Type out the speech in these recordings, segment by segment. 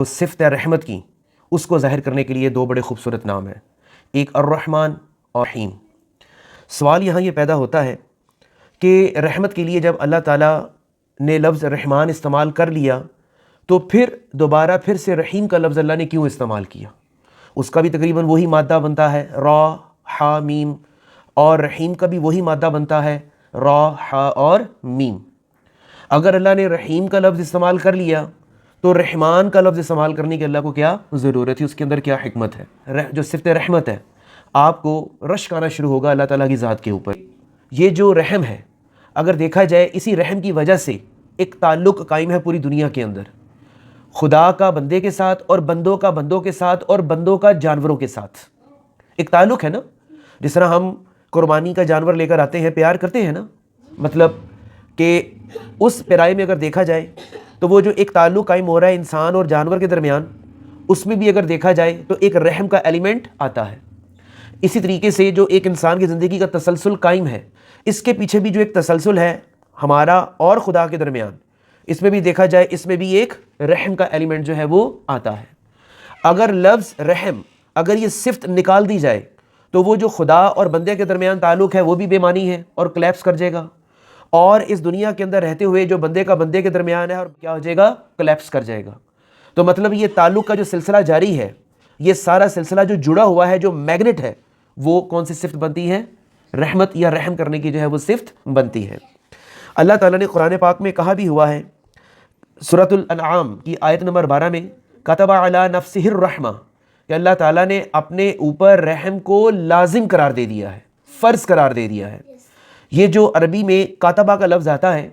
تو صفت رحمت کی اس کو ظاہر کرنے کے لیے دو بڑے خوبصورت نام ہیں، ایک الرحمن اور رحیم۔ سوال یہاں یہ پیدا ہوتا ہے کہ رحمت کے لیے جب اللہ تعالیٰ نے لفظ رحمان استعمال کر لیا تو پھر دوبارہ سے رحیم کا لفظ اللہ نے کیوں استعمال کیا؟ اس کا بھی تقریباً وہی مادہ بنتا ہے را حا میم، اور رحیم کا بھی وہی مادہ بنتا ہے را حا اور میم۔ اگر اللہ نے رحیم کا لفظ استعمال کر لیا تو رحمان کا لفظ استعمال کرنے کی اللہ کو کیا ضرورت ہے؟ اس کے اندر کیا حکمت ہے؟ جو صفت رحمت ہے آپ کو رشک آنا شروع ہوگا اللہ تعالیٰ کی ذات کے اوپر۔ یہ جو رحم ہے اگر دیکھا جائے اسی رحم کی وجہ سے ایک تعلق قائم ہے پوری دنیا کے اندر، خدا کا بندے کے ساتھ اور بندوں کا بندوں کے ساتھ اور بندوں کا جانوروں کے ساتھ ایک تعلق ہے نا۔ جس طرح ہم قربانی کا جانور لے کر آتے ہیں، پیار کرتے ہیں نا، مطلب کہ اس پیرائی میں اگر دیکھا جائے تو وہ جو ایک تعلق قائم ہو رہا ہے انسان اور جانور کے درمیان، اس میں بھی اگر دیکھا جائے تو ایک رحم کا ایلیمنٹ آتا ہے۔ اسی طریقے سے جو ایک انسان کی زندگی کا تسلسل قائم ہے، اس کے پیچھے بھی جو ایک تسلسل ہے ہمارا اور خدا کے درمیان، اس میں بھی دیکھا جائے اس میں بھی ایک رحم کا ایلیمنٹ جو ہے وہ آتا ہے۔ اگر لفظ رحم اگر یہ صفت نکال دی جائے تو وہ جو خدا اور بندے کے درمیان تعلق ہے وہ بھی بے معنی ہے اور کلیپس کر جائے گا، اور اس دنیا کے اندر رہتے ہوئے جو بندے کا بندے کے درمیان ہے اور کیا ہو جائے گا؟ کلیپس کر جائے گا۔ تو مطلب یہ تعلق کا جو سلسلہ جاری ہے، یہ سارا سلسلہ جو جڑا ہوا ہے، جو میگنٹ ہے، وہ کون سی صفت بنتی ہے؟ رحمت یا رحم کرنے کی جو ہے وہ صفت بنتی ہے۔ اللہ تعالیٰ نے قرآن پاک میں کہا بھی ہوا ہے، سورۃ الانعام کی آیت نمبر 12 میں، کتب علی نفسہ الرحمہ، کہ اللہ تعالیٰ نے اپنے اوپر رحم کو لازم قرار دے دیا ہے، فرض قرار دے دیا ہے۔ یہ جو عربی میں کاتبہ کا لفظ آتا ہے،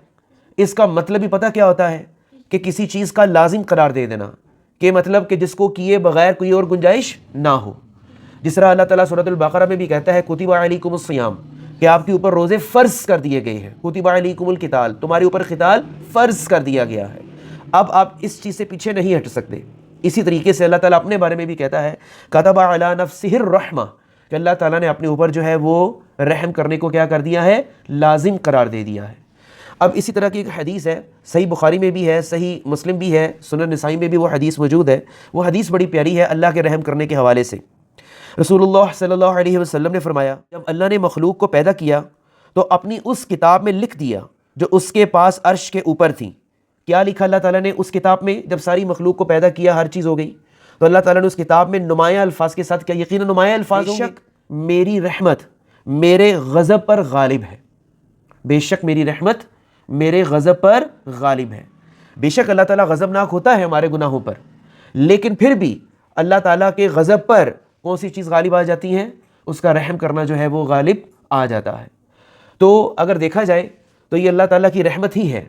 اس کا مطلب بھی پتہ کیا ہوتا ہے؟ کہ کسی چیز کا لازم قرار دے دینا، کہ مطلب کہ جس کو کیے بغیر کوئی اور گنجائش نہ ہو۔ جس طرح اللہ تعالیٰ سورۃ البقرہ میں بھی کہتا ہے کتب علیکم الصیام، کہ آپ کے اوپر روزے فرض کر دیے گئے ہیں، کتب علیکم القتال، تمہارے اوپر قتال فرض کر دیا گیا ہے۔ اب آپ اس چیز سے پیچھے نہیں ہٹ سکتے۔ اسی طریقے سے اللہ تعالیٰ اپنے بارے میں بھی کہتا ہے کتب علی نفسہ الرحمہ، کہ اللہ تعالیٰ نے اپنے اوپر جو ہے وہ رحم کرنے کو کیا کر دیا ہے؟ لازم قرار دے دیا ہے۔ اب اسی طرح کی ایک حدیث ہے، صحیح بخاری میں بھی ہے، صحیح مسلم بھی ہے، سنن نسائی میں بھی وہ حدیث موجود ہے۔ وہ حدیث بڑی پیاری ہے اللہ کے رحم کرنے کے حوالے سے۔ رسول اللہ صلی اللہ علیہ وسلم نے فرمایا، جب اللہ نے مخلوق کو پیدا کیا تو اپنی اس کتاب میں لکھ دیا جو اس کے پاس عرش کے اوپر تھی۔ کیا لکھا اللہ تعالیٰ نے اس کتاب میں؟ جب ساری مخلوق کو پیدا کیا، ہر چیز ہو گئی، تو اللہ تعالیٰ نے اس کتاب میں نمایاں الفاظ کے ساتھ کیا؟ یقیناً نمایاں الفاظ ہوں گے، میری رحمت میرے غضب پر غالب ہے، بے شک میری رحمت میرے غضب پر غالب ہے۔ بے شک اللہ تعالیٰ غضبناک ہوتا ہے ہمارے گناہوں پر، لیکن پھر بھی اللہ تعالیٰ کے غضب پر کون سی چیز غالب آ جاتی ہے؟ اس کا رحم کرنا جو ہے وہ غالب آ جاتا ہے۔ تو اگر دیکھا جائے تو یہ اللہ تعالیٰ کی رحمت ہی ہے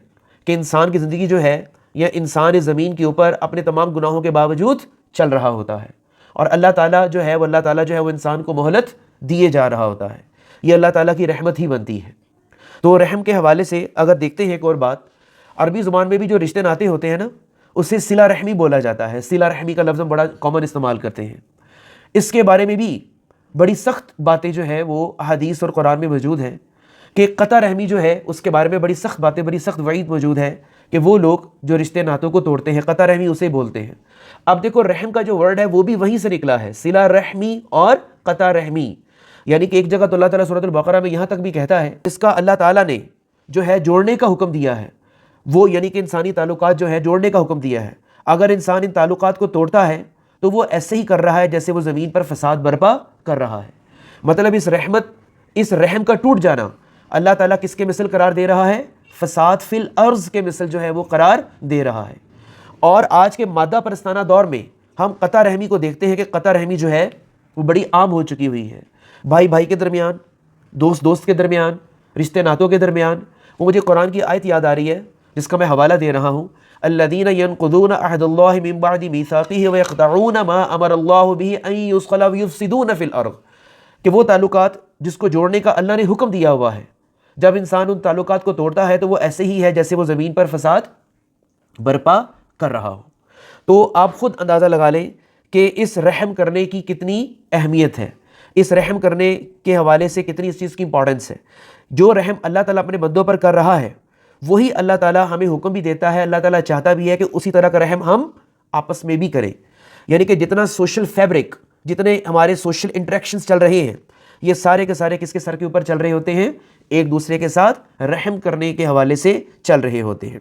کہ انسان کی زندگی جو ہے، یا انسان اس زمین کے اوپر اپنے تمام گناہوں کے باوجود چل رہا ہوتا ہے، اور اللہ تعالیٰ جو ہے وہ انسان کو مہلت دیے جا رہا ہوتا ہے۔ یہ اللہ تعالیٰ کی رحمت ہی بنتی ہے۔ تو رحم کے حوالے سے اگر دیکھتے ہیں ایک اور بات، عربی زبان میں بھی جو رشتے ناتے ہوتے ہیں نا، اسے صلہ رحمی بولا جاتا ہے۔ صلہ رحمی کا لفظ ہم بڑا کامن استعمال کرتے ہیں۔ اس کے بارے میں بھی بڑی سخت باتیں جو ہے وہ حدیث اور قرآن میں موجود ہیں، کہ قطع رحمی جو ہے اس کے بارے میں بڑی سخت باتیں، بڑی سخت وعید موجود ہے کہ وہ لوگ جو رشتے ناتوں کو توڑتے ہیں، قطع رحمی اسے بولتے ہیں۔ اب دیکھو رحم کا جو ورڈ ہے وہ بھی وہیں سے نکلا ہے، صلہ رحمی اور قطع رحمی، یعنی کہ ایک جگہ تو اللہ تعالیٰ سورۃ البقرہ میں یہاں تک بھی کہتا ہے اس کا اللہ تعالیٰ نے جو ہے جوڑنے کا حکم دیا ہے، وہ یعنی کہ انسانی تعلقات جو ہے جوڑنے کا حکم دیا ہے۔ اگر انسان ان تعلقات کو توڑتا ہے تو وہ ایسے ہی کر رہا ہے جیسے وہ زمین پر فساد برپا کر رہا ہے۔ مطلب اس رحم کا ٹوٹ جانا اللہ تعالیٰ کس کے مثل قرار دے رہا ہے؟ فساد فی الارض کے مثل جو ہے وہ قرار دے رہا ہے۔ اور آج کے مادہ پرستانہ دور میں ہم قطع رحمی کو دیکھتے ہیں کہ قطع رحمی جو ہے وہ بڑی عام ہو چکی ہوئی ہے، بھائی بھائی کے درمیان، دوست دوست کے درمیان، رشتے ناتوں کے درمیان۔ وہ مجھے قرآن کی آیت یاد آ رہی ہے جس کا میں حوالہ دے رہا ہوں، الذین ینقضون عہد اللہ من بعد میثاقہ ویقطعون ما امر اللہ بہ ان یوصل ویفسدون فی الارض، کہ وہ تعلقات جس کو جوڑنے کا اللہ نے حکم دیا ہوا ہے، جب انسان ان تعلقات کو توڑتا ہے تو وہ ایسے ہی ہے جیسے وہ زمین پر فساد برپا کر رہا ہو۔ تو آپ خود اندازہ لگا لیں کہ اس رحم کرنے کی کتنی اہمیت ہے، اس رحم کرنے کے حوالے سے کتنی اس چیز کی امپورٹنس ہے۔ جو رحم اللہ تعالیٰ اپنے بندوں پر کر رہا ہے وہی اللہ تعالیٰ ہمیں حکم بھی دیتا ہے، اللہ تعالیٰ چاہتا بھی ہے کہ اسی طرح کا رحم ہم آپس میں بھی کریں. یعنی کہ جتنا سوشل فیبرک، جتنے ہمارے سوشل انٹریکشنز چل رہے ہیں، یہ سارے کے سارے کس کے سر کے اوپر چل رہے ہوتے ہیں؟ ایک دوسرے کے ساتھ رحم کرنے کے حوالے سے چل رہے ہوتے ہیں.